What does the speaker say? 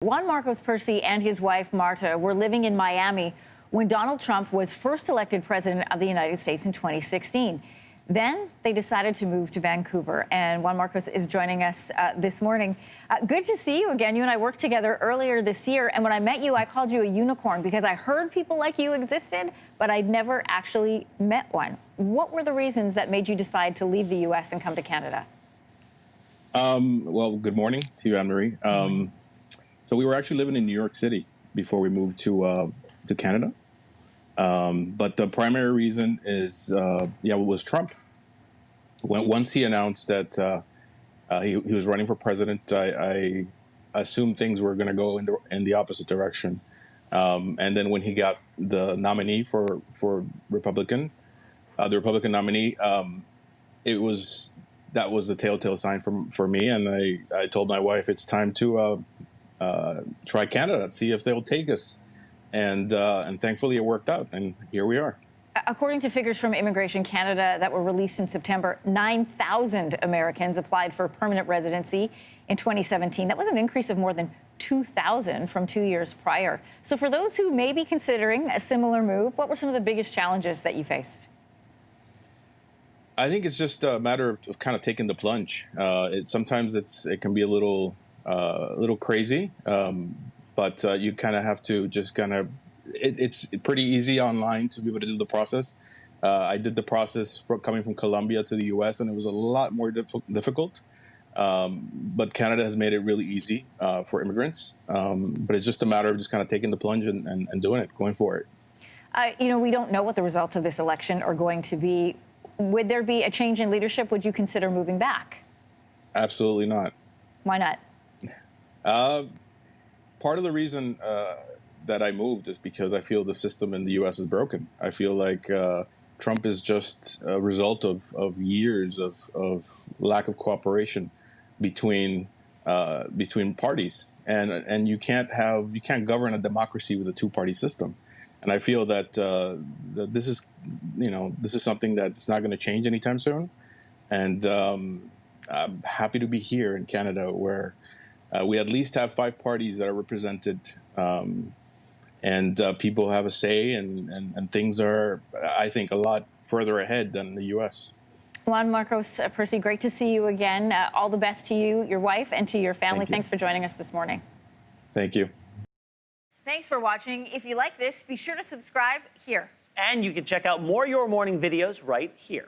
Juan Marcos Percy and his wife, Marta, were living in Miami when Donald Trump was first elected president of the United States in 2016. Then they decided to move to Vancouver, and Juan Marcos is joining us this morning. Good to see you again. You and I worked together earlier this year, and when I met you, I called you a unicorn because I heard people like you existed, but I'd never actually met one. What were the reasons that made you decide to leave the U.S. and come to Canada? Well, good morning to you, Anne-Marie. So we were actually living in New York City before we moved to Canada. But the primary reason is, it was Trump. Once he announced that he was running for president, I assumed things were going to go in the opposite direction. And then when he got the nominee for Republican, the Republican nominee, that was the telltale sign for me. And I told my wife it's time to try Canada, see if they'll take us. And thankfully it worked out, and here we are. According to figures from Immigration Canada that were released in September, 9,000 Americans applied for permanent residency in 2017. That was an increase of more than 2,000 from 2 years prior. So for those who may be considering a similar move, what were some of the biggest challenges that you faced? I think it's just a matter of kind of taking the plunge. Sometimes it can be a little crazy, but you kind of have to just kind of. It's pretty easy online to be able to do the process. I did the process coming from Colombia to the U.S. and it was a lot more difficult. But Canada has made it really easy for immigrants. But it's just a matter of just kind of taking the plunge and doing it, going for it. We don't know what the results of this election are going to be. Would there be a change in leadership? Would you consider moving back? Absolutely not. Why not? Part of the reason that I moved is because I feel the system in the U.S. is broken. I feel like Trump is just a result of years of lack of cooperation between parties, and you can't govern a democracy with a two-party system. And I feel that that this is something that's not going to change anytime soon. And I'm happy to be here in Canada, where we at least have 5 parties that are represented, and people have a say, and things are, I think, a lot further ahead than the U.S. Juan Marcos Percy, great to see you again. All the best to you, your wife, and to your family. Thanks for joining us this morning. Thank you. Thanks for watching. If you like this, be sure to subscribe here. And you can check out more Your Morning videos right here.